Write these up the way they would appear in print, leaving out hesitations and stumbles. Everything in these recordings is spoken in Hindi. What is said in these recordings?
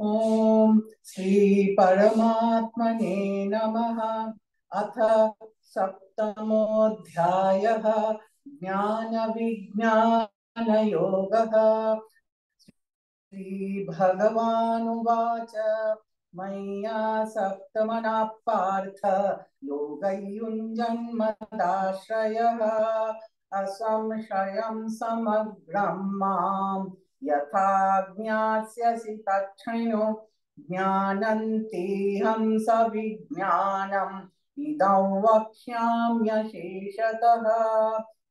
ओम श्री परमात्मने नमः। अथ सप्तमोऽध्यायः ज्ञान विज्ञान योगः। श्री भगवानुवाच मय्यासक्तमनः पार्थ योगयुञ्जन्मदाश्रयः असंशयं समग्रं माम् यथा ज्ञास्यसि तच्छृणु। ज्ञानन्तेऽहं सविज्ञानम् इदं वक्ष्याम्यशेषतः।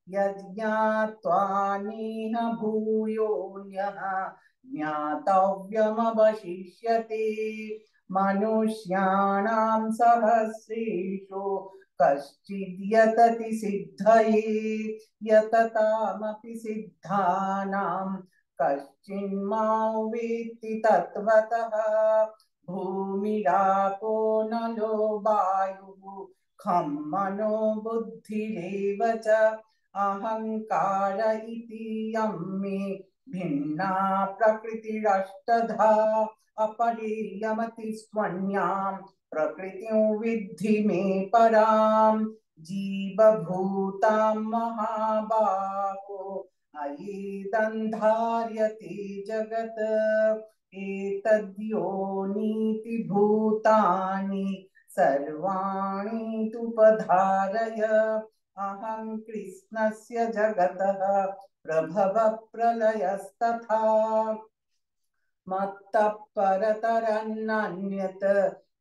यज्ञात्वा नेह भूयोऽन्यः ज्ञातव्यमवशिष्यते। मनुष्याणां सहस्रेषु कश्चिद्यतति सिद्धये यततामपि सिद्धानां कश्चिन्मां वेत्ति तत्त्वतः। भूमिरापो नलो वायुः खं मनो बुद्धिरेव च अहंकार इति यं मे भिन्ना प्रकृतिरष्टधा। अपरेयमति स्वन्यां प्रकृतिं विद्धि मे परां। जीवभूतां महाबाहो अयेदन्धार्यते जगत्। एतद्योनीति भूतानि सर्वाणि तुपधारय। अहं कृष्णस्य जगतः प्रभव प्रलयस्तथा। मत्तः परतरन्नान्यत्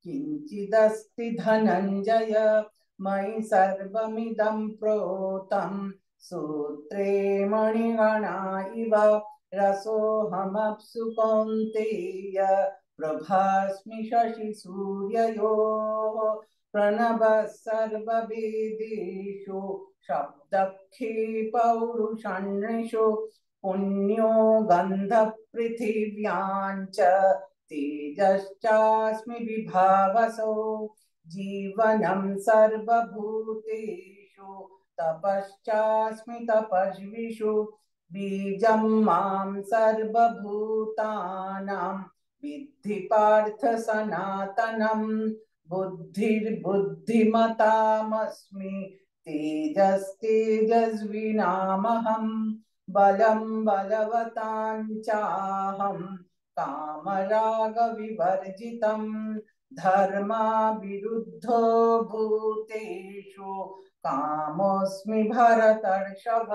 किञ्चिदस्ति धनञ्जय। मयि सर्वमिदं प्रोतं सूत्रे मणिगणा इव। रसोऽहमप्सु कौन्तेय प्रभास्मि शशिसूर्ययोः। प्रणवः सर्ववेदेषु शब्दखे पौरुषाण्षु। पुण्यो गन्धपृथिव्यां च तेजश्चास्मि विभावसो। जीवनं सर्वभूतेषु तपश्चास्मि तपस्विषु। बीजं मां सर्वभूतानां विद्धि पार्थ सनातनम्। बुद्धिर्बुद्धिमतामस्मि तेजस्तेजस्विनामहम्। बलं बलवतां चाहं कामरागविवर्जितं। धर्माविरुद्धो भूतेषु कामोऽस्मि भरतर्षभ।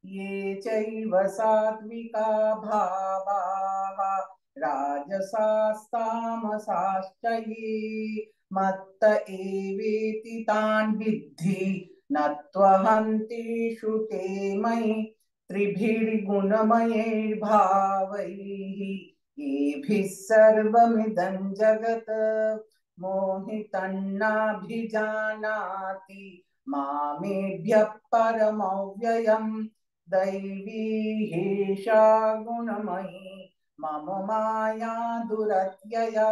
ये चैव सात्विका भावाः राजसास्तामसाश्च ये मत्त एवेति तान् विद्धि न त्वहं तेषु ते मयि। त्रिभिर्गुणमयैर्भावैः येभिः सर्वमिदं जगत्। मोहितं नाभिजानाति मामेभ्यः परमव्ययम्। दैवी हेषा गुणमयी मम माया दुरत्यया।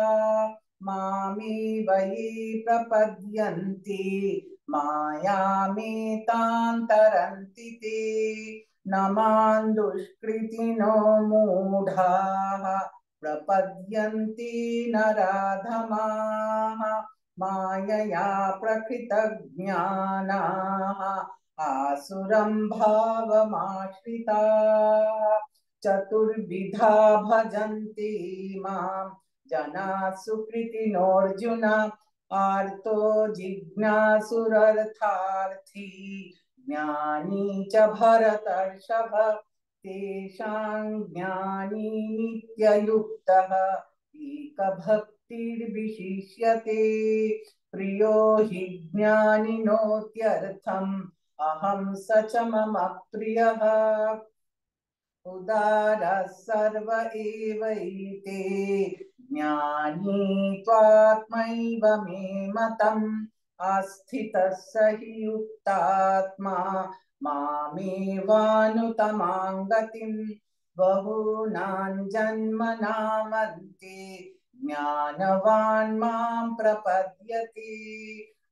मामेव ये प्रपद्यन्ते मायामेतां तरन्ति ते। न मां दुष्कृतिनो मूढाः प्रपद्यन्ते नराधमाः। मायया प्रकृतज्ञानाः आसुरं भावमाश्रिताः। चतुर्विधा भजन्ते मां जनाः सुकृतिनोऽर्जुन। आर्तो जिज्ञासुरर्थार्थी ज्ञानी च भरतर्षभ। तेषां ज्ञानी नित्ययुक्तः एकभक्तिर्विशिष्यते। प्रियो हि ज्ञानिनोत्यर्थम् अहं स च मम प्रियः। उदारः सर्व एवैते ज्ञानी त्वात्मैव मे मतम्। आस्थितः स हि युक्तात्मा मामेवानुत्तमां गतिम्। बहूनां जन्मनामन्ते ज्ञानवान् मां प्रपद्यते।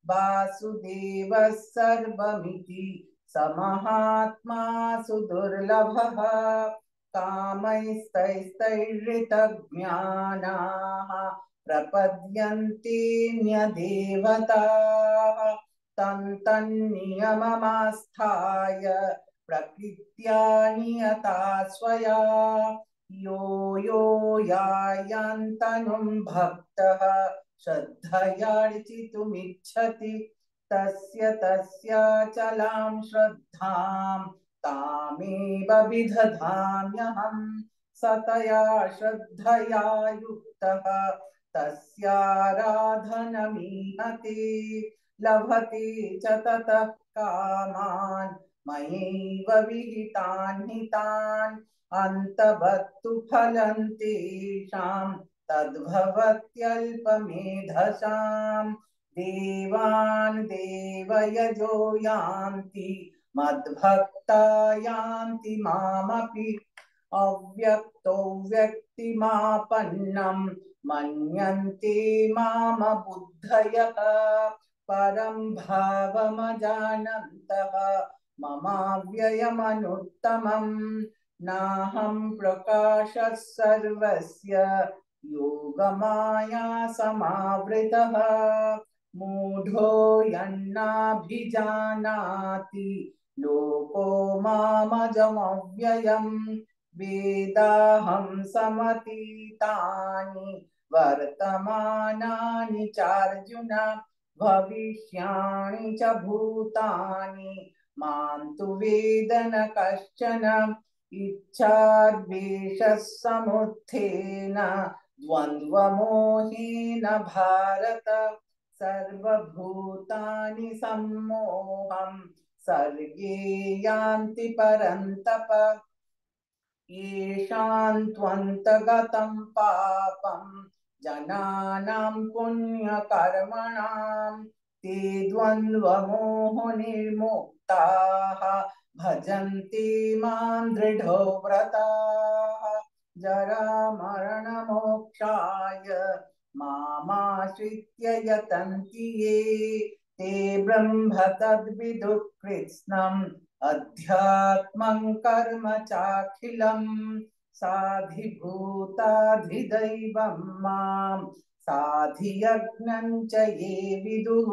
वासुदेवः सर्वमिति स महात्मा सुदुर्लभः। कामैस्तैस्तैर्हृतज्ञानाः प्रपद्यन्तेऽन्यदेवताः तं तन्नियममास्थाय प्रकृत्या नियता स्वया यो यो यायान्तनुं भक्तः श्रद्धयार्चितुमिच्छति तस्य तस्याचलां श्रद्धां तामेव विदधाम्यहम् सतया श्रद्धया युक्तः तस्याराधनमीहते लभते च ततः कामान् मयैव विहितान् हितान् अन्तवत्तु फलं तेषां तद्भवत्यल्पमेधसाम् देवान् देवयजो यान्ति मद्भक्ता यान्ति मामपि अव्यक्तो व्यक्तिमापन्नं मन्यन्ते मामबुद्धयः परं भावमजानन्तः ममाव्ययमनुत्तमम् नाहं प्रकाशः सर्वस्य योगमाया समावृतः मूढो यन्नाभिजानाति लोको मामजमव्ययम् वेदाहं समतीतानि वर्तमानानि चार्जुन भविष्याणि च भूतानि मां तु वेद न कश्चन इच्छाद्वेषः समुत्थेन द्वन्द्वमोहेन भारत सर्वभूतानि सम्मोहं सर्गे यान्ति परन्तप येषां त्वन्तगतं पापं जनानां पुण्यकर्मणां ते द्वन्द्वमोहनिर्मुक्ताः भजन्ते मां दृढो व्रताः जरामरणमोक्षाय मामाश्रित्य यतन्ति ये ते ब्रह्म तद्विदुः कृत्स्नम् अध्यात्मं कर्म चाखिलम् साधिभूताधिदैवं मां साधियज्ञं च ये विदुः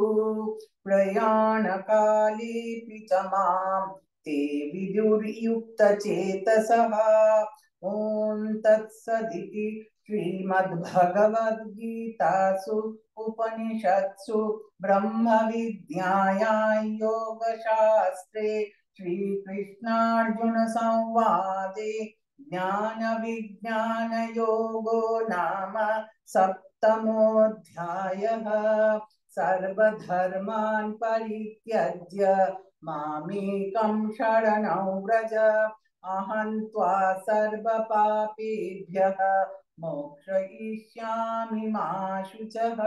प्रयाणकालेऽपि च मां ते विदुर्युक्तचेतसः ॐ तत्सदिति श्रीमद्भगवद्गीतासु उपनिषत्सु ब्रह्मविद्यायां योगशास्त्रे श्रीकृष्णार्जुन संवादे ज्ञानविज्ञानयोगो नाम सप्तमोऽध्यायः सर्वधर्मान् परित्यज्य मामेकं शरणं व्रज अहं त्वा सर्वपापेभ्यः मोक्षयिष्यामि मा शुचः।